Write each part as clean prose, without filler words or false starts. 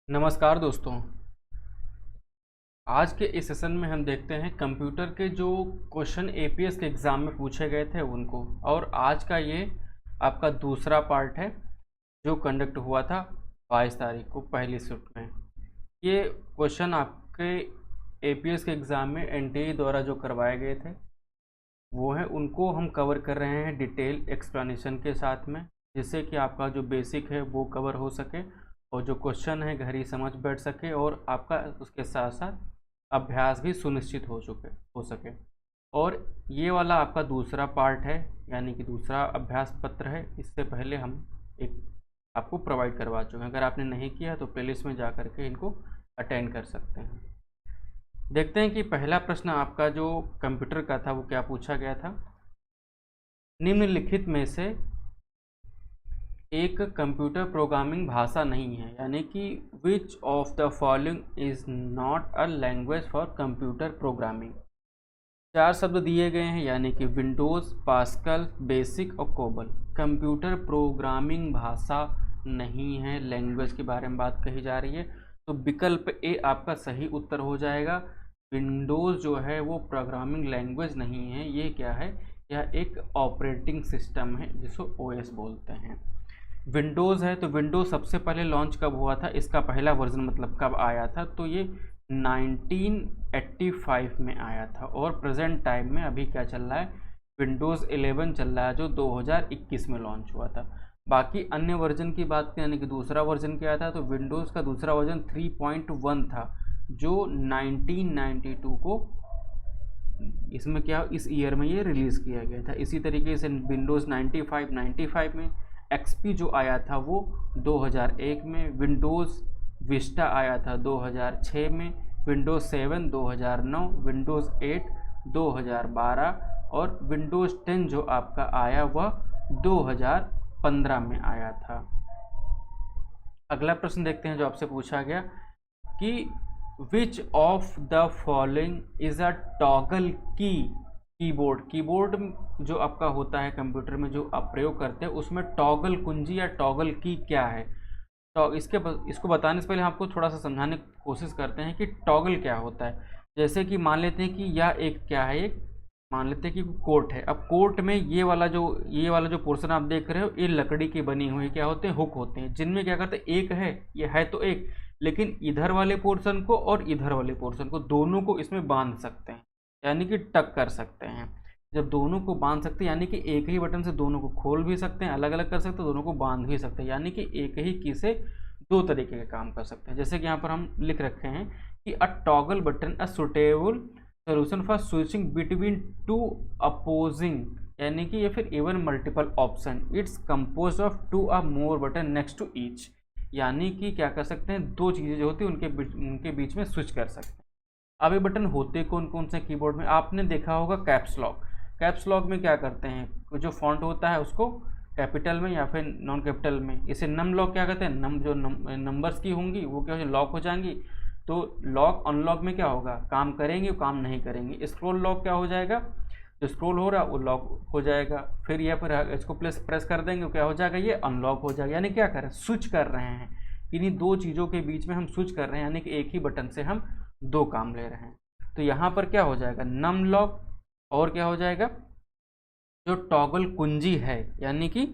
नमस्कार दोस्तों। आज के इस सेशन में हम देखते हैं कंप्यूटर के जो क्वेश्चन एपीएस के एग्ज़ाम में पूछे गए थे उनको। और आज का ये आपका दूसरा पार्ट है जो कंडक्ट हुआ था 22 तारीख को पहली शिफ्ट में। ये क्वेश्चन आपके एपीएस के एग्ज़ाम में एनटीए द्वारा जो करवाए गए थे वो हैं, उनको हम कवर कर रहे हैं डिटेल एक्सप्लेनेशन के साथ में, जिससे कि आपका जो बेसिक है वो कवर हो सके और जो क्वेश्चन है गहरी समझ बैठ सके और आपका उसके साथ साथ अभ्यास भी सुनिश्चित हो सके। और ये वाला आपका दूसरा पार्ट है, यानी कि दूसरा अभ्यास पत्र है। इससे पहले हम एक आपको प्रोवाइड करवा चुके हैं। अगर आपने नहीं किया तो प्लेलिस्ट में जा कर के इनको अटेंड कर सकते हैं। देखते हैं कि पहला प्रश्न आपका जो कंप्यूटर का था वो क्या पूछा गया था। निम्नलिखित में से एक कंप्यूटर प्रोग्रामिंग भाषा नहीं है, यानी कि which of the following is not a language for computer programming. चार शब्द दिए गए हैं, यानी कि विंडोज़, पास्कल, बेसिक और कोबल। कंप्यूटर प्रोग्रामिंग भाषा नहीं है, लैंग्वेज के बारे में बात कही जा रही है, तो विकल्प ए आपका सही उत्तर हो जाएगा। विंडोज़ जो है वो प्रोग्रामिंग लैंग्वेज नहीं है, ये क्या है, यह एक ऑपरेटिंग सिस्टम है जिसको ओएस बोलते हैं। विंडोज़ है तो विंडोज़ सबसे पहले लॉन्च कब हुआ था, इसका पहला वर्जन मतलब कब आया था, तो ये 1985 में आया था। और प्रेजेंट टाइम में अभी क्या चल रहा है, विंडोज़ 11 चल रहा है जो 2021 में लॉन्च हुआ था। बाकी अन्य वर्जन की बात करें, यानी कि दूसरा वर्जन क्या था, तो विंडोज़ का दूसरा वर्जन 3.1 था जो 1992 को इसमें क्या इस ईयर में ये रिलीज़ किया गया था। इसी तरीके से विंडोज़ 95 में, एक्सपी जो आया था वो 2001 में, विंडोज़ विस्टा आया था 2006 में, विंडोज़ 7 2009, विंडोज़ 8 2012 और विंडोज़ 10 जो आपका आया वह 2015 में आया था। अगला प्रश्न देखते हैं जो आपसे पूछा गया कि which of the following is a toggle की। कीबोर्ड जो आपका होता है कंप्यूटर में जो आप प्रयोग करते हैं उसमें टॉगल कुंजी या टॉगल की क्या है। तो इसको बताने से पहले हम आपको थोड़ा सा समझाने की कोशिश करते हैं कि टॉगल क्या होता है। जैसे कि मान लेते हैं कि यह एक क्या है, एक मान लेते हैं कि कोर्ट है। अब कोर्ट में ये वाला जो पोर्शन आप देख रहे हो ये लकड़ी की बनी हुई क्या होते हैं, हुक होते हैं, जिनमें क्या करते हैं, एक है ये है तो एक, लेकिन इधर वाले पोर्शन को और इधर वाले पोर्शन को दोनों को इसमें बांध सकते हैं, यानी कि टक कर सकते हैं। जब दोनों को बांध सकते हैं यानी कि एक ही बटन से दोनों को खोल भी सकते हैं, अलग अलग कर सकते हैं, दोनों को बांध भी सकते हैं, यानी कि एक ही की से दो तरीके के काम कर सकते हैं। जैसे कि यहाँ पर हम लिख रखे हैं कि a toggle button a suitable solution for switching between two opposing, यानी कि ये फिर even multiple option, it's compose of two a more button next to each, यानी कि क्या कर सकते हैं, दो चीज़ें जो होती हैं उनके बीच में स्विच कर सकते हैं। अब ये बटन होते कौन कौन से कीबोर्ड में, आपने देखा होगा कैप्स लॉक। कैप्स लॉक में क्या करते हैं, जो फॉन्ट होता है उसको कैपिटल में या फिर नॉन कैपिटल में, इसे नम लॉक क्या कहते हैं, जो नंबर्स की होंगी वो क्या हो लॉक हो जाएंगी, तो लॉक अनलॉक में क्या होगा, काम करेंगे काम नहीं करेंगे। स्क्रॉल लॉक क्या हो जाएगा, जो स्क्रॉल हो रहा है वो लॉक हो जाएगा, फिर या फिर इसको प्रेस कर देंगे क्या हो जाएगा, ये अनलॉक हो जाएगा। यानी क्या कर रहे हैं, स्विच कर रहे हैं, इन्हीं दो चीज़ों के बीच में हम स्विच कर रहे हैं, यानी कि एक ही बटन से हम दो काम ले रहे हैं। तो यहाँ पर क्या हो जाएगा, नम लॉक, और क्या हो जाएगा, जो टॉगल कुंजी है, यानी कि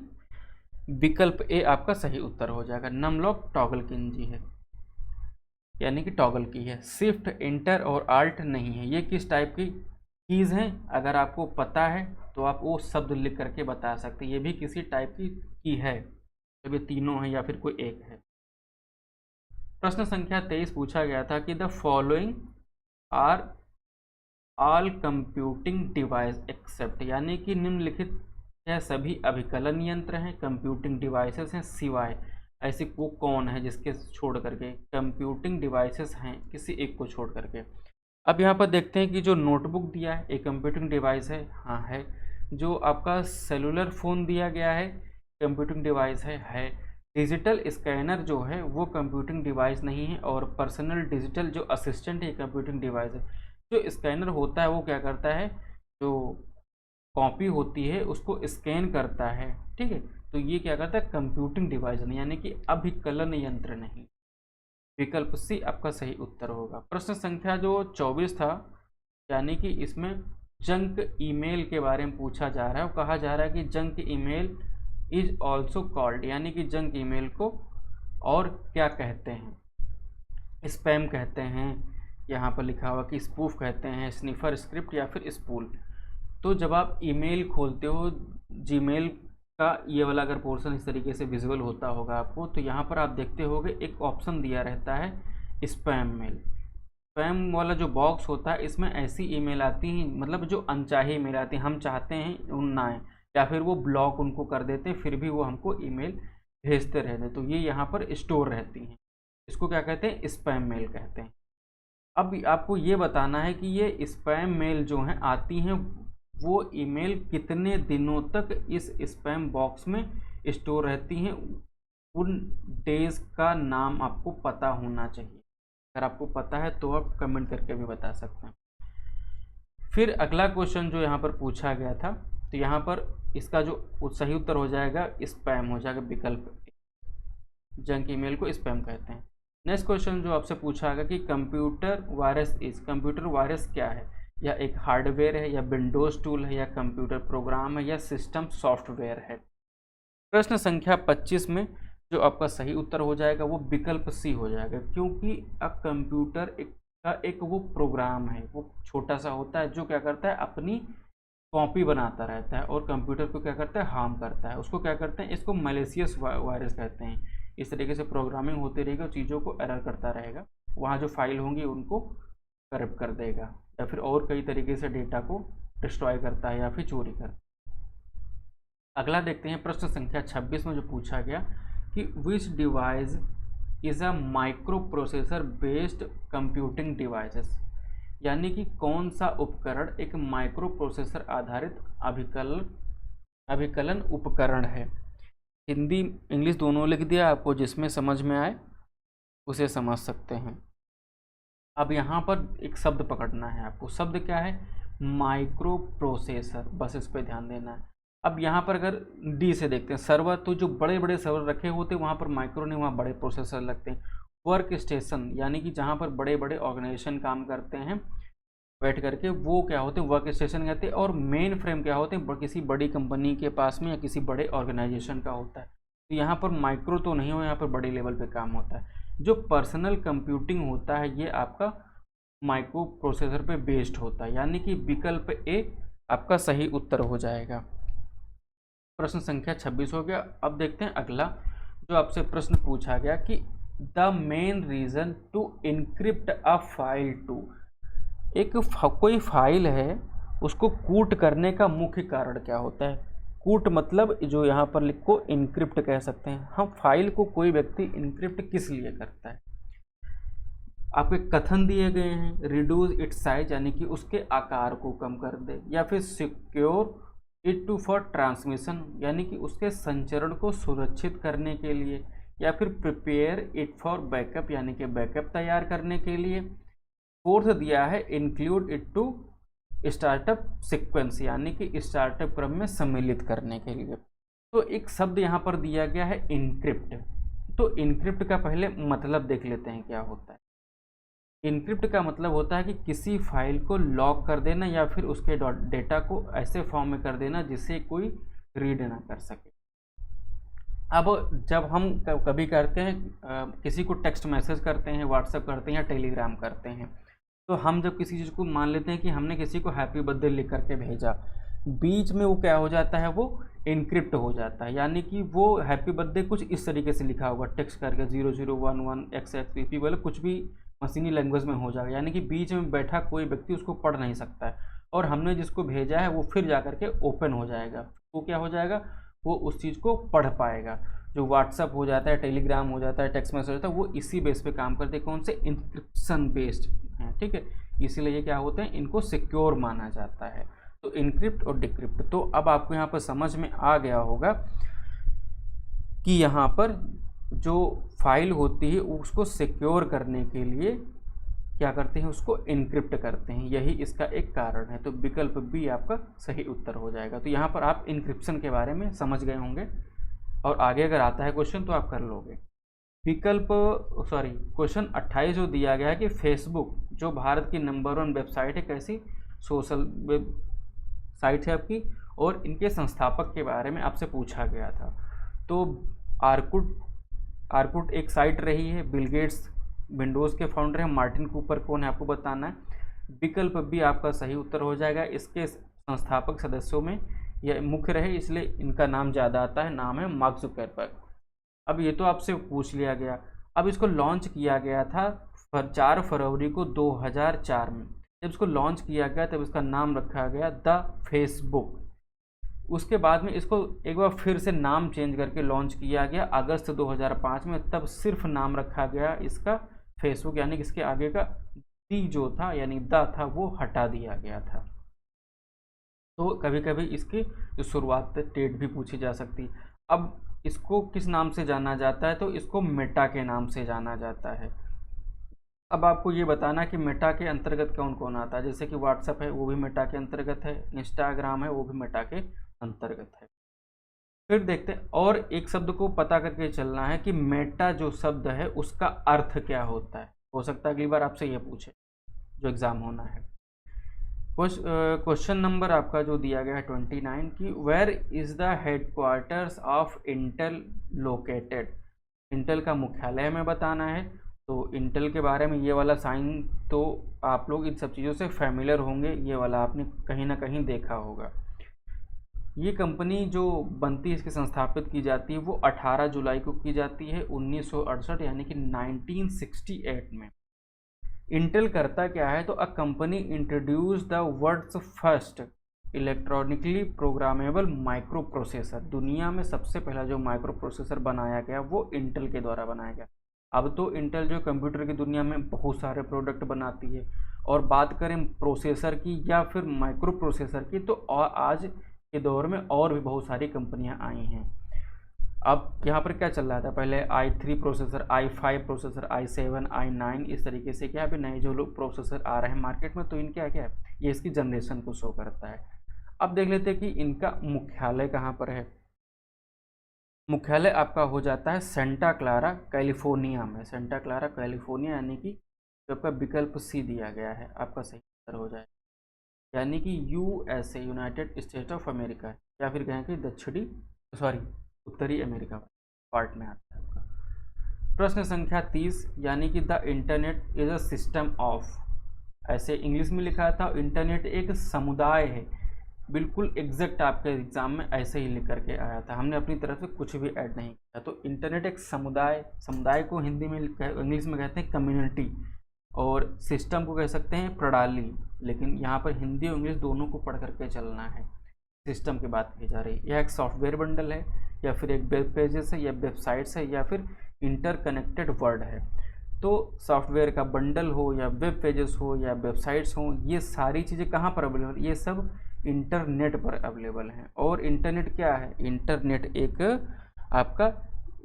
विकल्प ए आपका सही उत्तर हो जाएगा। नम लॉक टॉगल कुंजी है, यानी कि टॉगल की है। शिफ्ट, इंटर और आल्ट नहीं है। ये किस टाइप की कीज़ हैं, अगर आपको पता है तो आप वो शब्द लिख करके बता सकते हैं, ये भी किसी टाइप की है, जब ये तीनों है या फिर कोई एक है। प्रश्न संख्या 23 पूछा गया था कि the following are all computing device except, यानी कि निम्नलिखित यह सभी अभिकलन यंत्र हैं, कंप्यूटिंग डिवाइसेस हैं, सिवाय ऐसे वो कौन है जिसके छोड़ करके कंप्यूटिंग डिवाइसेस हैं किसी एक को छोड़ करके। अब यहाँ पर देखते हैं कि जो नोटबुक दिया है एक कंप्यूटिंग डिवाइस है, हाँ है। जो आपका सेलुलर फ़ोन दिया गया है कंप्यूटिंग डिवाइस है। डिजिटल स्कैनर जो है वो कंप्यूटिंग डिवाइस नहीं है, और पर्सनल डिजिटल जो असिस्टेंट है कंप्यूटिंग डिवाइस है। जो स्कैनर होता है वो क्या करता है, जो कॉपी होती है उसको स्कैन करता है, ठीक है, तो ये क्या करता है, कंप्यूटिंग डिवाइस नहीं, यानी कि अभिकलन यंत्र नहीं। विकल्प सी आपका सही उत्तर होगा। प्रश्न संख्या जो 24 था, यानी कि इसमें जंक ईमेल के बारे में पूछा जा रहा है। कहा जा रहा है कि junk email is also called, यानी कि जंक ईमेल को और क्या कहते हैं? स्पैम कहते हैं, यहाँ पर लिखा हुआ कि स्पूफ कहते हैं, स्निफर स्क्रिप्ट या फिर स्पूल। तो जब आप ईमेल खोलते हो, जीमेल का ये वाला अगर पोर्शन इस तरीके से विजुअल होता होगा आपको, तो यहाँ पर आप देखते होगे एक ऑप्शन दिया रहता है स्पैम मेल। स्पैम वाला जो बॉक्स होता है, इसमें ऐसी ईमेल आती हैं, मतलब जो अनचाही ईमेल आती हैं, हम चाहते हैं उन ना आए, या फिर वो ब्लॉक उनको कर देते हैं, फिर भी वो हमको ईमेल भेजते रहते, तो ये यहाँ पर स्टोर रहती हैं। इसको क्या कहते हैं? स्पैम मेल कहते हैं। अब आपको ये बताना है कि ये स्पैम मेल जो हैं आती हैं, वो ईमेल कितने दिनों तक इस स्पैम बॉक्स में स्टोर रहती हैं, उन डेज का नाम आपको पता होना चाहिए। अगर आपको पता है तो आप कमेंट करके भी बता सकते हैं। फिर अगला क्वेश्चन जो यहाँ पर पूछा गया था, तो यहाँ पर इसका जो सही उत्तर हो जाएगा स्पैम हो जाएगा, विकल्प जंक ईमेल को स्पैम कहते हैं। नेक्स्ट क्वेश्चन जो आपसे पूछा गया कि कंप्यूटर वायरस कंप्यूटर वायरस क्या है? या एक हार्डवेयर है, या विंडोज टूल है, या कंप्यूटर प्रोग्राम है, या सिस्टम सॉफ्टवेयर है? प्रश्न संख्या 25 में जो आपका सही उत्तर हो जाएगा वो विकल्प सी हो जाएगा, क्योंकि कंप्यूटर एक वो प्रोग्राम है, वो छोटा सा होता है जो क्या करता है, अपनी कॉपी बनाता रहता है और कंप्यूटर को क्या करता है, हार्म करता है। उसको क्या करते हैं, इसको मैलिशियस वायरस कहते हैं। इस तरीके से प्रोग्रामिंग होती रहेगी और चीज़ों को एरर करता रहेगा, वहाँ जो फाइल होंगी उनको करप्ट कर देगा, या फिर और कई तरीके से डेटा को डिस्ट्रॉय करता है या फिर चोरी करता है। अगला देखते हैं प्रश्न संख्या 26 में जो पूछा गया कि विच device is a micro processor based computing devices, यानी कि कौन सा उपकरण एक माइक्रो प्रोसेसर आधारित अभिकलन उपकरण है। हिंदी इंग्लिश दोनों लिख दिया आपको, जिसमें समझ में आए उसे समझ सकते हैं। अब यहाँ पर एक शब्द पकड़ना है आपको, शब्द क्या है? माइक्रो प्रोसेसर, बस इस पर ध्यान देना है। अब यहाँ पर अगर डी से देखते हैं, सर्वर, तो जो बड़े बड़े सर्वर रखे होते हैं वहाँ पर माइक्रो नहीं, वहाँ बड़े प्रोसेसर लगते हैं। वर्क स्टेशन, यानी कि जहाँ पर बड़े बड़े ऑर्गेनाइजेशन काम करते हैं बैठ करके, वो क्या होते हैं, वर्क स्टेशन कहते हैं। और मेन फ्रेम क्या होते हैं, किसी बड़ी कंपनी के पास में या किसी बड़े ऑर्गेनाइजेशन का होता है। तो यहाँ पर माइक्रो तो नहीं हो, यहाँ पर बड़े लेवल पे काम होता है। जो पर्सनल कंप्यूटिंग होता है ये आपका माइक्रो प्रोसेसर पे बेस्ड होता है, यानी कि विकल्प ए आपका सही उत्तर हो जाएगा। प्रश्न संख्या 26 हो गया। अब देखते हैं अगला जो आपसे प्रश्न पूछा गया कि the main reason to encrypt a file to, एक कोई फाइल है उसको कूट करने का मुख्य कारण क्या होता है? कूट मतलब जो यहाँ पर लिखो इनक्रिप्ट कह सकते हैं हम। फाइल को कोई व्यक्ति इनक्रिप्ट किस लिए करता है? आपके कथन दिए गए हैं, रिड्यूस इट्स साइज, यानी कि उसके आकार को कम कर दे, या फिर secure it to for transmission, यानी कि उसके संचरण को सुरक्षित करने के लिए, या फिर प्रिपेयर इट फॉर बैकअप, यानी कि बैकअप तैयार करने के लिए। फोर्थ दिया है include it to startup sequence, यानी कि स्टार्टअप क्रम में सम्मिलित करने के लिए। तो एक शब्द यहाँ पर दिया गया है इनक्रिप्ट। तो इनक्रिप्ट का पहले मतलब देख लेते हैं क्या होता है। इनक्रिप्ट का मतलब होता है कि किसी फाइल को लॉक कर देना या फिर उसके डेटा को ऐसे फॉर्म में कर देना जिसे कोई रीड ना कर सके। अब जब हम कभी करते हैं किसी को टेक्स्ट मैसेज करते हैं, व्हाट्सएप करते हैं या टेलीग्राम करते हैं, तो हम जब किसी चीज़ को मान लेते हैं कि हमने किसी को हैप्पी बर्थडे लिख करके भेजा, बीच में वो क्या हो जाता है, वो इनक्रिप्ट हो जाता है, यानी कि वो हैप्पी बर्थडे कुछ इस तरीके से लिखा होगा टेक्स्ट करके 0011XX वाला कुछ भी मशीनी लैंग्वेज में हो जाएगा, यानी कि बीच में बैठा कोई व्यक्ति उसको पढ़ नहीं सकता है, और हमने जिसको भेजा है वो फिर जा करके ओपन हो जाएगा, वो क्या हो जाएगा, वो उस चीज़ को पढ़ पाएगा। जो व्हाट्सअप हो जाता है, टेलीग्राम हो जाता है, टेक्स्ट मैसेज होता है, वो इसी बेस पे काम करते हैं, कौन से, इंक्रिप्शन बेस्ड हैं, ठीक है। इसीलिए ये क्या होते हैं, इनको सिक्योर माना जाता है। तो इनक्रिप्ट और डिक्रिप्ट। तो अब आपको यहाँ पर समझ में आ गया होगा कि यहाँ पर जो फाइल होती है उसको सिक्योर करने के लिए क्या करते हैं, उसको इनक्रिप्ट करते हैं, यही इसका एक कारण है। तो विकल्प बी आपका सही उत्तर हो जाएगा। तो यहाँ पर आप इनक्रिप्शन के बारे में समझ गए होंगे, और आगे अगर आता है क्वेश्चन तो आप कर लोगे। विकल्प सॉरी क्वेश्चन 28 जो दिया गया है कि फेसबुक जो भारत की नंबर 1 वेबसाइट है, कैसी सोशल वेब साइट है आपकी, और इनके संस्थापक के बारे में आपसे पूछा गया था। तो आर्कुट आर्कुट एक साइट रही है, बिल गेट्स विंडोज़ के फाउंडर हैं, मार्टिन कूपर कौन है आपको बताना है। विकल्प भी आपका सही उत्तर हो जाएगा। इसके संस्थापक सदस्यों में यह मुख्य रहे, इसलिए इनका नाम ज़्यादा आता है, नाम है मार्क जुकरबर्ग। अब ये तो आपसे पूछ लिया गया। अब इसको लॉन्च किया गया था 4 फरवरी को 2004 में। जब इसको लॉन्च किया गया तब इसका नाम रखा गया द फेसबुक। उसके बाद में इसको एक बार फिर से नाम चेंज करके लॉन्च किया गया अगस्त 2005 में, तब सिर्फ नाम रखा गया इसका फेसबुक, यानी कि इसके आगे का दी जो था यानी द था वो हटा दिया गया था। तो कभी कभी इसकी जो शुरुआत डेट भी पूछी जा सकती है। अब इसको किस नाम से जाना जाता है, तो इसको मेटा के नाम से जाना जाता है। अब आपको ये बताना कि मेटा के अंतर्गत कौन कौन आता है, जैसे कि व्हाट्सएप है वो भी मेटा के अंतर्गत है, इंस्टाग्राम है वो भी मेटा के अंतर्गत है। फिर देखते हैं, और एक शब्द को पता करके चलना है कि मेटा जो शब्द है उसका अर्थ क्या होता है। हो सकता है अगली बार आपसे ये पूछे जो एग्ज़ाम होना है। क्वेश्चन नंबर आपका जो दिया गया है 29 की where is the headquarters of Intel located. Intel का मुख्यालय हमें बताना है। तो इंटेल के बारे में ये वाला साइन तो आप लोग इन सब चीज़ों से फैमिलियर होंगे, ये वाला आपने कहीं ना कहीं देखा होगा। ये कंपनी जो बनती है, इसकी संस्थापित की जाती है, वो 18 जुलाई को की जाती है 1968 यानी कि 1968 में। इंटेल करता क्या है, तो a company introduce the world's first electronically programmable micro processor. दुनिया में सबसे पहला जो माइक्रो प्रोसेसर बनाया गया वो इंटेल के द्वारा बनाया गया। अब तो इंटेल जो कंप्यूटर की दुनिया में बहुत सारे प्रोडक्ट बनाती है, और बात करें प्रोसेसर की या फिर माइक्रो प्रोसेसर की, तो आज के दौर में और भी बहुत सारी कंपनियां आई हैं। अब यहाँ पर क्या चल रहा था, पहले i3 processor, i5 processor, i7, i9, इस तरीके से क्या है नए जो लोग प्रोसेसर आ रहे हैं मार्केट में, तो इनके क्या है ये इसकी जनरेशन को शो करता है। अब देख लेते हैं कि इनका मुख्यालय कहाँ पर है। मुख्यालय आपका हो जाता है सेंटा क्लारा कैलिफोर्निया में। सेंटा क्लारा कैलिफोर्निया यानी कि जो आपका विकल्प सी दिया गया है आपका सही उत्तर हो जाए, यानी कि USA United state of America, या फिर कहें कि उत्तरी अमेरिका पार्ट में आता है आपका। प्रश्न संख्या 30 यानी कि the internet is a system of, ऐसे इंग्लिश में लिखा था, इंटरनेट एक समुदाय है। बिल्कुल एग्जैक्ट आपके एग्जाम में ऐसे ही लिख करके आया था, हमने अपनी तरफ से कुछ भी ऐड नहीं किया। तो इंटरनेट एक समुदाय को हिंदी में इंग्लिश में कहते हैं कम्युनिटी, और सिस्टम को कह सकते हैं प्रणाली, लेकिन यहाँ पर हिंदी और इंग्लिश दोनों को पढ़ करके चलना है। सिस्टम की बात की जा रही है। यह एक सॉफ्टवेयर बंडल है, या फिर एक वेब पेजेस है, या वेबसाइट्स है, या फिर इंटरकनेक्टेड वर्ड है। तो सॉफ्टवेयर का बंडल हो, या वेब पेजेस हो, या वेबसाइट्स हो, ये सारी चीज़ें कहाँ पर अवेलेबल, ये सब इंटरनेट पर अवेलेबल हैं। और इंटरनेट क्या है, इंटरनेट एक आपका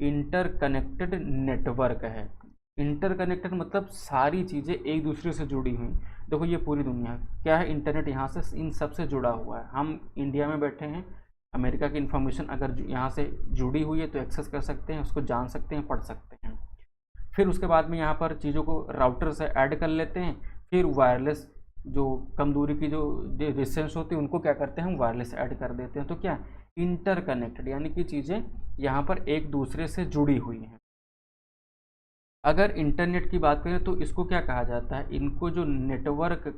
इंटरकनेक्टेड नेटवर्क है। इंटरकनेक्टेड मतलब सारी चीज़ें एक दूसरे से जुड़ी हुई। देखो ये पूरी दुनिया क्या है, इंटरनेट यहाँ से इन सब से जुड़ा हुआ है। हम इंडिया में बैठे हैं, अमेरिका की इन्फॉर्मेशन अगर यहाँ से जुड़ी हुई है तो एक्सेस कर सकते हैं, उसको जान सकते हैं, पढ़ सकते हैं। फिर उसके बाद में यहाँ पर चीज़ों को राउटर से ऐड कर लेते हैं, फिर वायरलेस जो कम दूरी की जो डिस्टेंस होती है उनको क्या करते हैं, हम वायरलेस ऐड कर देते हैं। तो क्या इंटरकनेक्टेड, यानी कि चीज़ें यहाँ पर एक दूसरे से जुड़ी हुई हैं। अगर इंटरनेट की बात करें तो इसको क्या कहा जाता है, इनको जो नेटवर्क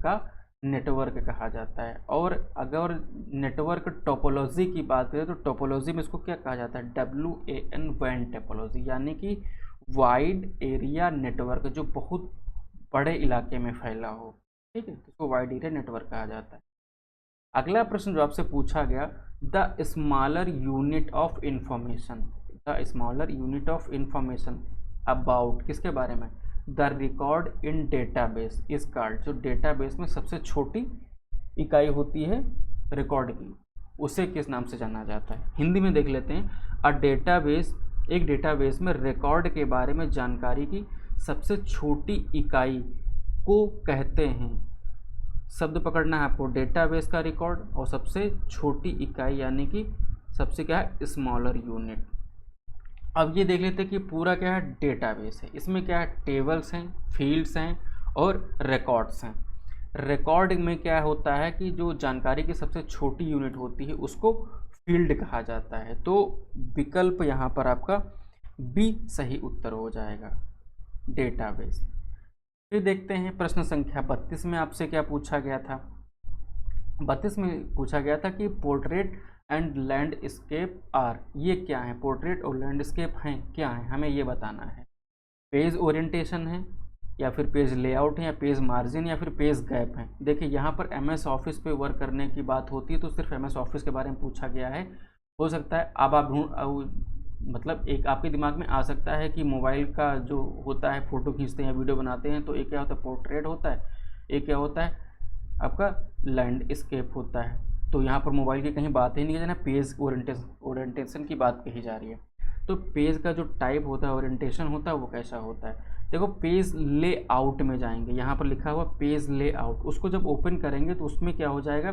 कहा जाता है। और अगर नेटवर्क टोपोलॉजी की बात करें तो टोपोलॉजी में इसको क्या कहा जाता है, WAN टोपोलॉजी, यानी कि वाइड एरिया नेटवर्क, जो बहुत बड़े इलाके में फैला हो। ठीक है, इसको वाइड एरिया नेटवर्क कहा जाता है। अगला प्रश्न जो आपसे पूछा गया, the smaller unit of information, the smaller unit of information about, किसके बारे में, द रिकॉर्ड इन डेटाबेस इस कार्ड, जो डेटाबेस में सबसे छोटी इकाई होती है रिकॉर्ड की, उसे किस नाम से जाना जाता है। हिंदी में देख लेते हैं, अ डेटाबेस, एक डेटाबेस में रिकॉर्ड के बारे में जानकारी की सबसे छोटी इकाई को कहते हैं। शब्द पकड़ना है आपको, डेटाबेस का रिकॉर्ड और सबसे छोटी इकाई, यानी कि सबसे क्या है, स्मॉलर यूनिट। अब ये देख लेते हैं कि पूरा क्या है, डेटाबेस है। इसमें क्या है, टेबल्स हैं, फील्ड्स हैं और रिकॉर्ड्स हैं। रिकॉर्ड में क्या होता है कि जो जानकारी की सबसे छोटी यूनिट होती है उसको फील्ड कहा जाता है। तो विकल्प यहाँ पर आपका बी सही उत्तर हो जाएगा, डेटाबेस। फिर देखते हैं प्रश्न संख्या 32 में आपसे क्या पूछा गया था। 32 में पूछा गया था कि पोर्ट्रेट एंड लैंडस्केप आर, ये क्या है, पोर्ट्रेट और लैंडस्केप हैं क्या है, हमें ये बताना है। पेज ओरिएंटेशन है या फिर पेज लेआउट है या पेज मार्जिन या फिर पेज गैप है। देखिए यहाँ पर एमएस ऑफिस पे वर्क करने की बात होती है तो सिर्फ एमएस ऑफिस के बारे में पूछा गया है। हो सकता है अब आप मतलब एक आपके दिमाग में आ सकता है कि मोबाइल का जो होता है फ़ोटो खींचते हैं, वीडियो बनाते हैं, तो एक क्या होता है, पोर्ट्रेट होता है, एक क्या होता है आपका लैंडस्केप होता है। तो यहाँ पर मोबाइल की कहीं बात ही नहीं है ना, पेज ओरिएंटेशन की बात कही जा रही है। तो पेज का जो टाइप होता है, ओरिएंटेशन होता है, वो कैसा होता है। देखो पेज लेआउट में जाएंगे, यहाँ पर लिखा हुआ पेज लेआउट, उसको जब ओपन करेंगे तो उसमें क्या हो जाएगा,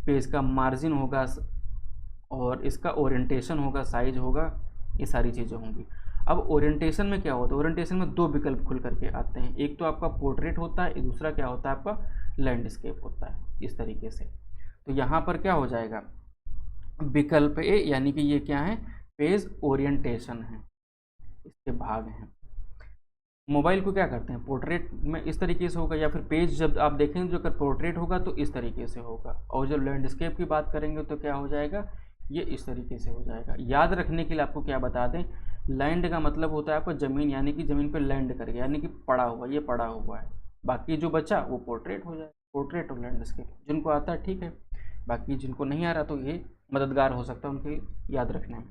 पेज का मार्जिन होगा और इसका ओरिएंटेशन होगा, साइज होगा, ये सारी चीज़ें होंगी। अब ओरिएंटेशन में क्या होता है, ओरिएंटेशन में दो विकल्प खुल करके आते हैं, एक तो आपका पोर्ट्रेट होता है, दूसरा क्या होता है आपका लैंडस्केप होता है, इस तरीके से। तो यहाँ पर क्या हो जाएगा, विकल्प ए, यानी कि ये क्या है, पेज ओरिएंटेशन है, इसके भाग हैं। मोबाइल को क्या करते हैं, पोर्ट्रेट में इस तरीके से होगा, या फिर पेज जब आप देखेंगे जो अगर पोर्ट्रेट होगा तो इस तरीके से होगा, और जब लैंडस्केप की बात करेंगे तो क्या हो जाएगा, ये इस तरीके से हो जाएगा। याद रखने के लिए आपको क्या बता दें, लैंड का मतलब होता है आपको ज़मीन, यानी कि ज़मीन पे लैंड कर गया, यानी कि पड़ा हुआ, ये पड़ा हुआ है। बाकी जो बचा वो पोर्ट्रेट हो जाए, पोर्ट्रेट और लैंडस्केप। जिनको आता है ठीक है, बाकी जिनको नहीं आ रहा तो ये मददगार हो सकता है उनके याद रखने में।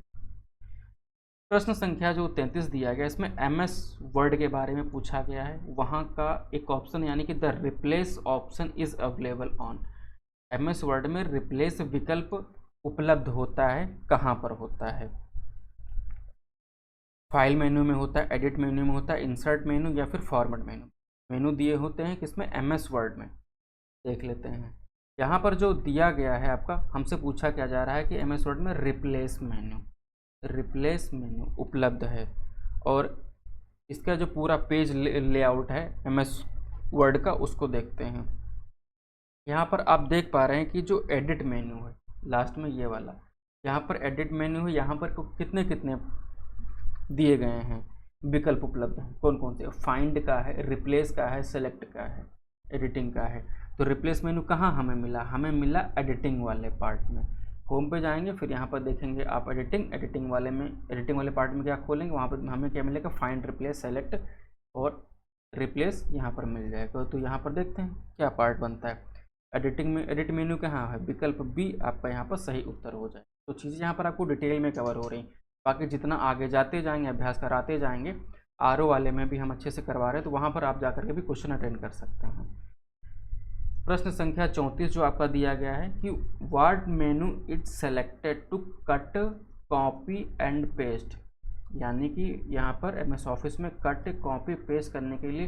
प्रश्न संख्या जो 33 दिया गया, इसमें एमएस वर्ड के बारे में पूछा गया है। वहाँ का एक ऑप्शन यानी कि the replace option is available on, MS word में रिप्लेस विकल्प उपलब्ध होता है, कहाँ पर होता है, फाइल मेन्यू में होता है, एडिट मेन्यू में होता है, इंसर्ट मेन्यू या फिर फॉर्मेट मेन्यू। मेन्यू दिए होते हैं किसमें, एमएस वर्ड में। देख लेते हैं यहाँ पर जो दिया गया है आपका, हमसे पूछा क्या जा रहा है कि एमएस वर्ड में रिप्लेस मेन्यू उपलब्ध है, और इसका जो पूरा पेज लेआउट है एमएस वर्ड का, उसको देखते हैं। यहाँ पर आप देख पा रहे हैं कि जो एडिट मेन्यू है लास्ट में ये वाला, यहाँ पर एडिट मेन्यू है, यहाँ पर कितने कितने दिए गए हैं विकल्प उपलब्ध हैं, कौन कौन से, फाइंड का है, रिप्लेस का है, सेलेक्ट का है, एडिटिंग का है। तो रिप्लेस मेन्यू कहाँ हमें मिला, हमें मिला एडिटिंग वाले पार्ट में। होम पे जाएंगे, फिर यहाँ पर देखेंगे आप एडिटिंग वाले पार्ट में क्या खोलेंगे, वहाँ पर हमें क्या मिलेगा, फाइंड, रिप्लेस, सेलेक्ट और रिप्लेस यहाँ पर मिल जाएगा। तो यहाँ पर देखते हैं क्या पार्ट बनता है। एडिटिंग में एडिट मेन्यू कहाँ है, विकल्प बी आपका यहाँ पर सही उत्तर हो जाए। तो चीज़ें यहाँ पर आपको डिटेल में कवर हो रही, बाकी जितना आगे जाते जाएंगे, अभ्यास कराते जाएंगे, आरओ वाले में भी हम अच्छे से करवा रहे हैं, तो वहाँ पर आप जाकर के भी क्वेश्चन अटेंड कर सकते हैं। प्रश्न संख्या 34 जो आपका दिया गया है कि what menu it's selected to cut, copy and paste, यानी कि यहाँ पर एमएस ऑफिस में कट, कॉपी, पेस्ट करने के लिए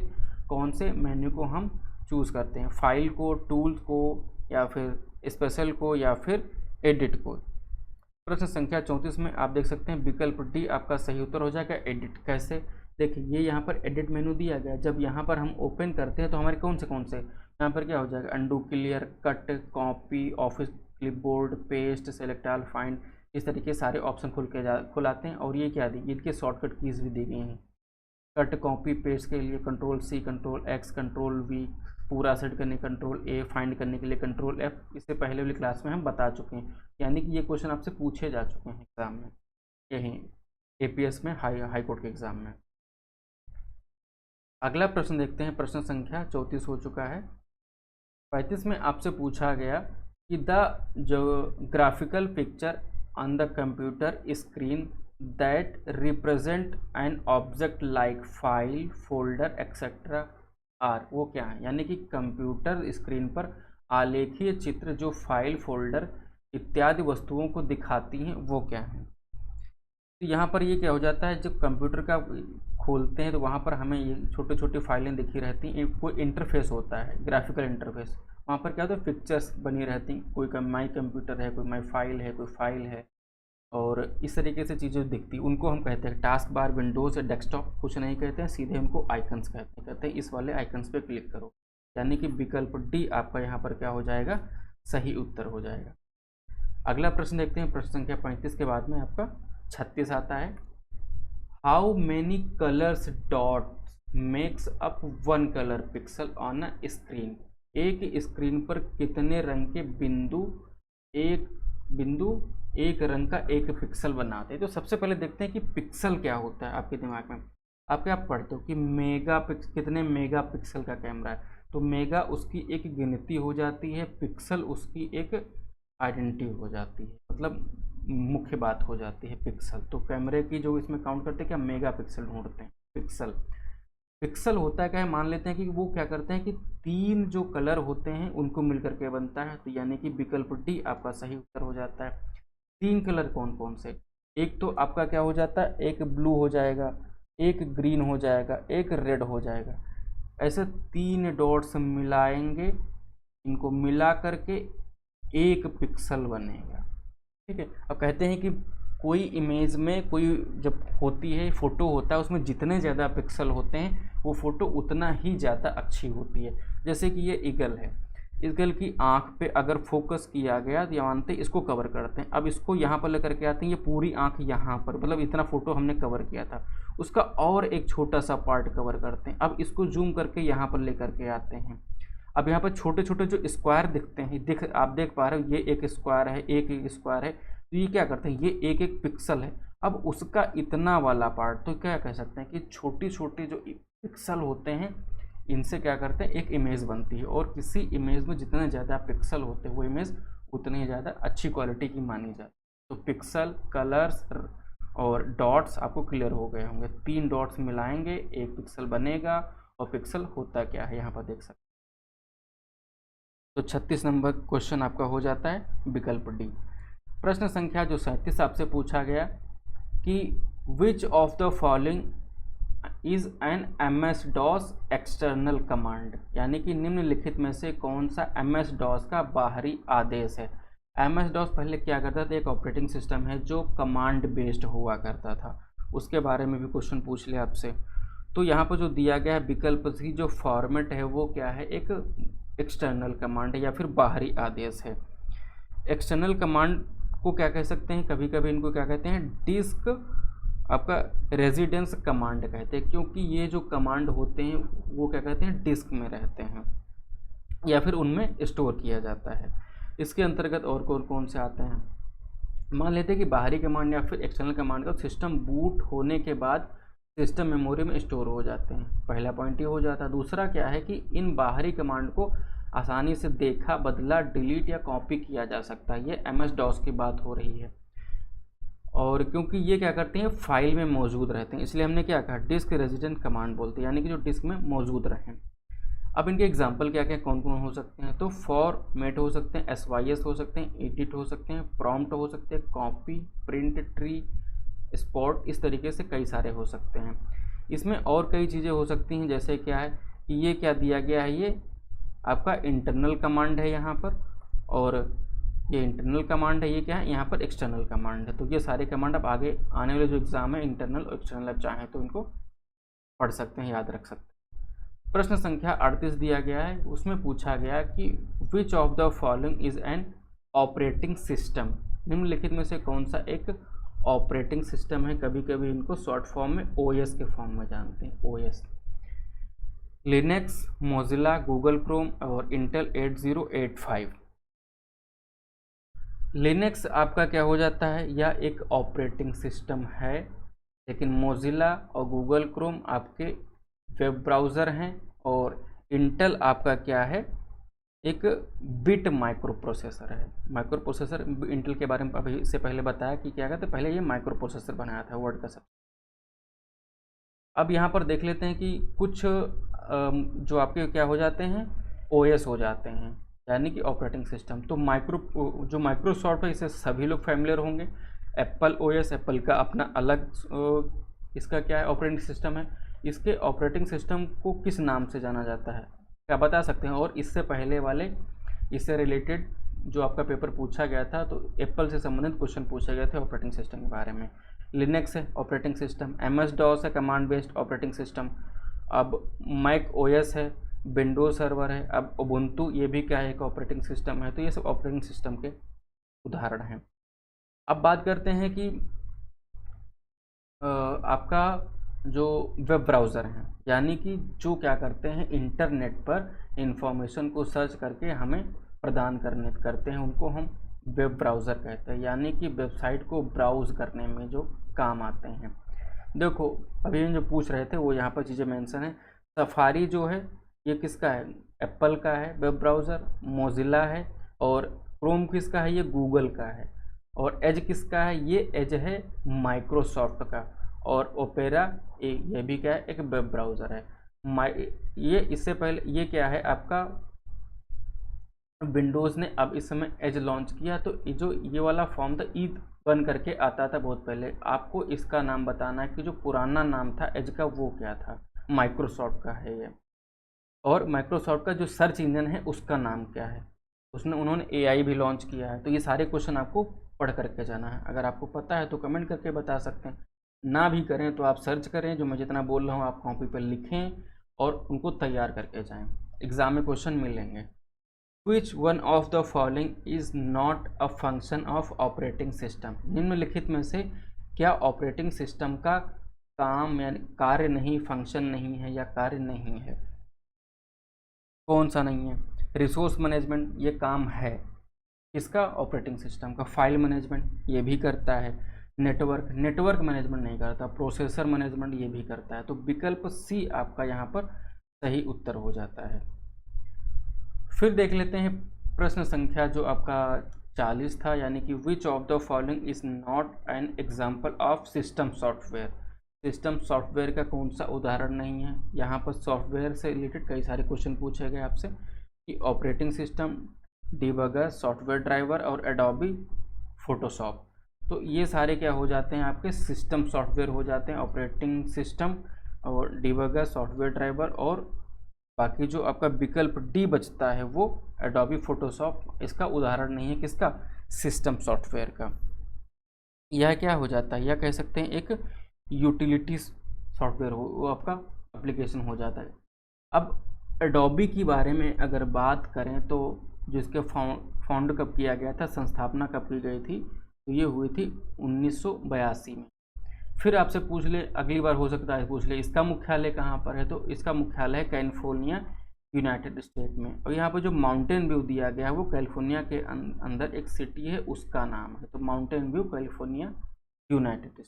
कौन से मेन्यू को हम चूज़ करते हैं, फाइल को, टूल को, या फिर स्पेशल को, या फिर एडिट को। प्रश्न संख्या 34 में आप देख सकते हैं विकल्प डी आपका सही उत्तर हो जाएगा, एडिट। कैसे, देखिए ये यहाँ पर एडिट मेनू दिया गया, जब यहाँ पर हम ओपन करते हैं तो हमारे कौन से यहाँ पर क्या हो जाएगा, undo, clear, cut, copy, office clipboard, paste, select all, find, इस तरीके सारे ऑप्शन खुल आते हैं। और ये क्या दी, इनके शॉर्टकट कीज़ भी दी गई हैं। कट, कॉपी, पेस्ट के लिए control C, control X, control V, पूरा सेट करने कंट्रोल ए, फाइंड करने के लिए कंट्रोल एफ। इससे पहले वाली क्लास में हम बता चुके हैं, यानी कि ये क्वेश्चन आपसे पूछे जा चुके हैं एग्ज़ाम में, यही एपीएस में, हाई कोर्ट के एग्ज़ाम में। अगला प्रश्न देखते हैं, प्रश्न संख्या 34 हो चुका है। 35 में आपसे पूछा गया कि द जो graphical picture on the computer screen that represent an object like file, folder etcetera are, वो क्या है, यानी कि कंप्यूटर स्क्रीन पर आलेखीय चित्र जो फाइल, फोल्डर इत्यादि वस्तुओं को दिखाती हैं वो क्या है। तो यहाँ पर ये क्या हो जाता है, जब कंप्यूटर का खोलते हैं तो वहाँ पर हमें ये छोटे छोटे फाइलें दिखी रहती हैं, कोई इंटरफेस होता है, ग्राफिकल इंटरफेस, वहाँ पर क्या होता है, पिक्चर्स बनी रहती, कोई माई कंप्यूटर है, कोई माई फाइल है, कोई फाइल है, और इस तरीके से चीज़ें दिखती उनको हम कहते हैं टास्क बार, विंडोज़ या डेस्कटॉप, कुछ नहीं कहते हैं, सीधे हमको आइकन्स कहते हैं इस वाले आइकन्स पे क्लिक करो, यानी कि विकल्प डी आपका यहाँ पर क्या हो जाएगा, सही उत्तर हो जाएगा। अगला प्रश्न देखते हैं, प्रश्न संख्या 35 के बाद में आपका 36 आता है। How many colours dots makes up one colour pixel on a screen. एक स्क्रीन पर कितने रंग के बिंदु एक रंग का एक पिक्सल बनाते हैं। तो सबसे पहले देखते हैं कि पिक्सल क्या होता है आपके दिमाग में। आप क्या पढ़ते हो कि कितने मेगा पिक्सल का कैमरा है, तो मेगा उसकी एक गिनती हो जाती है, पिक्सल उसकी एक आइडेंटिटी हो जाती है, मतलब मुख्य बात हो जाती है पिक्सल। तो कैमरे की जो इसमें काउंट करते हैं क्या, मेगा पिक्सल ढूंढते हैं। पिक्सल होता है क्या है, मान लेते हैं कि वो क्या करते हैं कि 3 जो कलर होते हैं उनको मिलकर के बनता है, तो यानी कि विकल्प डी आपका सही उत्तर हो जाता है। 3 कलर कौन कौन से, एक तो आपका क्या हो जाता है, एक ब्लू हो जाएगा, एक ग्रीन हो जाएगा, एक रेड हो जाएगा। ऐसे 3 डॉट्स मिलाएंगे, इनको मिला करके एक पिक्सल बनेगा। ठीक है, अब कहते हैं कि कोई इमेज में कोई जब होती है, फोटो होता है, उसमें जितने ज़्यादा पिक्सल होते हैं वो फ़ोटो उतना ही ज़्यादा अच्छी होती है। जैसे कि ये ईगल है, ईगल की आँख पे अगर फोकस किया गया तो मानते इसको कवर करते हैं। अब इसको यहाँ पर लेकर के आते हैं, ये पूरी आँख यहाँ पर, मतलब इतना फ़ोटो हमने कवर किया था, उसका और एक छोटा सा पार्ट कवर करते हैं। अब इसको जूम करके यहाँ पर लेकर के आते हैं। अब यहाँ पर छोटे छोटे जो स्क्वायर दिखते हैं, आप देख पा रहे हो, ये एक स्क्वायर है, एक स्क्वायर है, तो ये क्या करते हैं, ये एक एक पिक्सल है। अब उसका इतना वाला पार्ट, तो क्या कह सकते हैं कि छोटी छोटी जो पिक्सल होते हैं इनसे क्या करते हैं, एक इमेज बनती है। और किसी इमेज में जितने ज़्यादा पिक्सल होते हैं वो इमेज उतनी ही ज़्यादा अच्छी क्वालिटी की मानी जाती है। तो पिक्सल, कलर्स और डॉट्स आपको क्लियर हो गए होंगे। 3 डॉट्स मिलाएंगे एक पिक्सल बनेगा, और पिक्सल होता क्या है यहाँ पर देख सकते हैं। तो 36 नंबर क्वेश्चन आपका हो जाता है विकल्प डी। प्रश्न संख्या जो 37 आपसे पूछा गया कि which of the following is an MS-DOS external command, यानी कि निम्नलिखित में से कौन सा MS-DOS का बाहरी आदेश है। MS-DOS पहले क्या करता था, एक ऑपरेटिंग सिस्टम है जो कमांड बेस्ड हुआ करता था, उसके बारे में भी क्वेश्चन पूछ लिया आपसे। तो यहाँ पर जो दिया गया है विकल्प की जो फॉर्मेट है वो क्या है, एक एक्सटर्नल कमांड है या फिर बाहरी आदेश है। एक्सटर्नल कमांड को क्या कह सकते हैं, कभी कभी इनको क्या कहते हैं, डिस्क आपका रेजिडेंस कमांड कहते हैं, क्योंकि ये जो कमांड होते हैं वो क्या कहते हैं, डिस्क में रहते हैं या फिर उनमें स्टोर किया जाता है। इसके अंतर्गत और कौन से आते हैं, मान लेते हैं कि बाहरी कमांड या फिर एक्सटर्नल कमांड का सिस्टम बूट होने के बाद सिस्टम मेमोरी में स्टोर हो जाते हैं, पहला पॉइंट ये हो जाता है। दूसरा क्या है कि इन बाहरी कमांड को आसानी से देखा, बदला, डिलीट या कॉपी किया जा सकता है। ये MS-DOS की बात हो रही है, और क्योंकि ये क्या करते हैं, फाइल में मौजूद रहते हैं, इसलिए हमने क्या कहा, डिस्क रेजिडेंट कमांड बोलते हैं, यानी कि जो डिस्क में मौजूद रहें। अब इनके एग्जाम्पल क्या क्या कौन कौन हो सकते हैं, तो फॉर्मेट हो सकते हैं, SYS हो सकते हैं, एडिट हो सकते हैं, प्रॉम्प्ट हो सकते हैं, कॉपी, प्रिंट, ट्री, स्पॉट, इस तरीके से कई सारे हो सकते हैं। इसमें और कई चीज़ें हो सकती हैं, जैसे क्या है कि ये क्या दिया गया है, ये आपका इंटरनल कमांड है यहाँ पर, और ये इंटरनल कमांड है, ये क्या है यहाँ पर एक्सटर्नल कमांड है। तो ये सारे कमांड आप आगे आने वाले जो एग्ज़ाम है इंटरनल और एक्सटर्नल आप चाहें तो इनको पढ़ सकते हैं, याद रख सकते हैं। प्रश्न संख्या 38 दिया गया है, उसमें पूछा गया कि which of the following is an operating system, निम्नलिखित में से कौन सा एक ऑपरेटिंग सिस्टम है। कभी कभी इनको शॉर्ट फॉर्म में OS के फॉर्म में जानते हैं, OS। Linux, Mozilla, Google Chrome और इंटेल 8085। लिनक्स आपका क्या हो जाता है, यह एक ऑपरेटिंग सिस्टम है, लेकिन मोजिला और गूगल क्रोम आपके वेब ब्राउज़र हैं, और इंटेल आपका क्या है, एक बिट माइक्रो प्रोसेसर है। माइक्रो प्रोसेसर इंटेल के बारे में अभी इससे पहले बताया कि क्या कहते हैं, पहले ये माइक्रो प्रोसेसर बनाया था वर्ड का सब। अब यहाँ पर देख लेते हैं कि कुछ जो आपके क्या हो जाते हैं, OS हो जाते हैं, यानी कि ऑपरेटिंग सिस्टम। तो जो माइक्रोसॉफ्ट है इसे सभी लोग फैमिलियर होंगे। एप्पल OS, एप्पल का अपना अलग इसका क्या है, ऑपरेटिंग सिस्टम है। इसके ऑपरेटिंग सिस्टम को किस नाम से जाना जाता है, क्या बता सकते हैं। और इससे पहले वाले, इससे रिलेटेड जो आपका पेपर पूछा गया था तो एप्पल से संबंधित क्वेश्चन पूछे गए थे ऑपरेटिंग सिस्टम के बारे में। लिनक्स है ऑपरेटिंग सिस्टम, MS DOS है कमांड बेस्ड ऑपरेटिंग सिस्टम, अब मैक OS है, विंडोज सर्वर है, अब उबुंटू ये भी क्या है, एक ऑपरेटिंग सिस्टम है। तो ये सब ऑपरेटिंग सिस्टम के उदाहरण हैं। अब बात करते हैं कि आपका जो वेब ब्राउज़र हैं, यानी कि जो क्या करते हैं इंटरनेट पर इंफॉर्मेशन को सर्च करके हमें प्रदान करते हैं, उनको हम वेब ब्राउज़र कहते हैं, यानी कि वेबसाइट को ब्राउज़ करने में जो काम आते हैं। देखो अभी हम जो पूछ रहे थे वो यहाँ पर चीज़ें मेंशन है। सफारी जो है ये किसका है, एप्पल का है वेब ब्राउज़र, मोजिला है, और क्रोम किसका है, ये गूगल का है, और एज किसका है, ये एज है माइक्रोसॉफ्ट का, और ओपेरा ये भी क्या है, एक वेब ब्राउज़र है। ये इससे पहले ये क्या है आपका विंडोज़ ने अब इस समय एज लॉन्च किया, तो जो ये वाला फॉर्म था ई बन करके आता था बहुत पहले। आपको इसका नाम बताना है कि जो पुराना नाम था एज का वो क्या था, माइक्रोसॉफ्ट का है ये। और माइक्रोसॉफ्ट का जो सर्च इंजन है उसका नाम क्या है, उन्होंने AI भी लॉन्च किया है। तो ये सारे क्वेश्चन आपको पढ़ करके जाना है। अगर आपको पता है तो कमेंट करके बता सकते हैं, ना भी करें तो आप सर्च करें, जो मैं जितना बोल रहा हूँ आप कॉपी पर लिखें और उनको तैयार करके जाएं, एग्ज़ाम में क्वेश्चन मिलेंगे। Which one of the following is not a function of operating system, निम्नलिखित में से क्या ऑपरेटिंग सिस्टम का काम यानी कार्य नहीं, फंक्शन नहीं है या कार्य नहीं है। कौन सा नहीं है, रिसोर्स मैनेजमेंट ये काम है किसका, ऑपरेटिंग सिस्टम का। फाइल मैनेजमेंट ये भी करता है, नेटवर्क मैनेजमेंट नहीं करता, प्रोसेसर मैनेजमेंट ये भी करता है। तो विकल्प C आपका यहाँ पर सही उत्तर हो जाता है। फिर देख लेते हैं प्रश्न संख्या जो आपका 40 था, यानी कि which of the following is not an example of system software. System software का कौन सा उदाहरण नहीं है। यहाँ पर सॉफ्टवेयर से रिलेटेड कई सारे क्वेश्चन पूछे गए आपसे कि operating system, debugger, software driver और एडोबी फोटोशॉप। तो ये सारे क्या हो जाते हैं आपके सिस्टम सॉफ्टवेयर हो जाते हैं, ऑपरेटिंग सिस्टम और डिबगर, सॉफ्टवेयर ड्राइवर, और बाकी जो आपका विकल्प D बचता है वो एडोबी फोटोशॉप इसका उदाहरण नहीं है किसका, सिस्टम सॉफ्टवेयर का। यह क्या हो जाता है, यह कह सकते हैं एक यूटिलिटी सॉफ्टवेयर हो, वो आपका एप्लीकेशन हो जाता है। अब एडोबी के बारे में अगर बात करें तो जिसके फाउंड कब किया गया था, संस्थापना कब की गई थी, तो ये हुई थी 1982 में। फिर आपसे पूछ ले, अगली बार हो सकता है पूछ ले इसका मुख्यालय कहाँ पर है, तो इसका मुख्यालय है कैलिफोर्निया, यूनाइटेड स्टेट में। और यहाँ पर जो माउंटेन व्यू दिया गया है वो कैलिफोर्निया के अंदर एक सिटी है उसका नाम है, तो mountain view California, United state.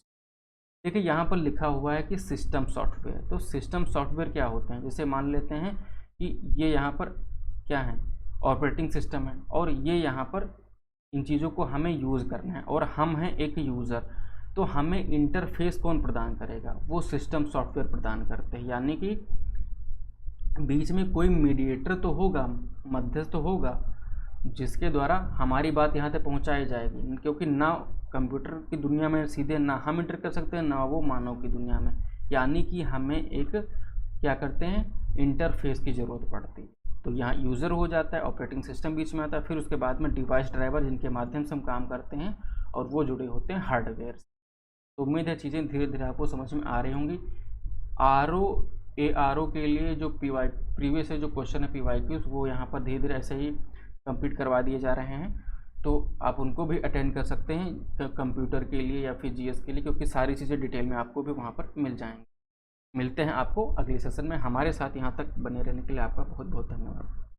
देखिए यहाँ पर लिखा हुआ है कि सिस्टम सॉफ्टवेयर, तो सिस्टम सॉफ्टवेयर क्या होते हैं, जैसे मान लेते हैं कि ये यहाँ पर क्या है, ऑपरेटिंग सिस्टम है, और ये यहाँ पर इन चीज़ों को हमें यूज़ करना है और हम हैं एक यूज़र, तो हमें इंटरफेस कौन प्रदान करेगा, वो सिस्टम सॉफ्टवेयर प्रदान करते हैं। यानी कि बीच में कोई मीडिएटर तो होगा, मध्यस्थ तो होगा, जिसके द्वारा हमारी बात यहाँ तक पहुँचाई जाएगी, क्योंकि ना कंप्यूटर की दुनिया में सीधे ना हम इंटर कर सकते हैं ना वो मानव की दुनिया में। यानी कि हमें एक क्या करते हैं, इंटरफेस की ज़रूरत पड़ती है। तो यहाँ यूज़र हो जाता है, ऑपरेटिंग सिस्टम बीच में आता है, फिर उसके बाद में डिवाइस ड्राइवर जिनके माध्यम से हम काम करते हैं, और वो जुड़े होते हैं हार्डवेयर से। तो उम्मीद है चीज़ें धीरे धीरे आपको समझ में आ रही होंगी। ARO के लिए जो प्रीवियस है जो क्वेश्चन है PYQs, वो यहाँ पर धीरे धीरे ऐसे ही कंप्लीट करवा दिए जा रहे हैं, तो आप उनको भी अटेंड कर सकते हैं कंप्यूटर के लिए या फिर GS के लिए, क्योंकि सारी चीज़ें डिटेल में आपको भी वहाँ पर मिल जाएंगी। मिलते हैं आपको अगले सेशन में। हमारे साथ यहाँ तक बने रहने के लिए आपका बहुत बहुत धन्यवाद।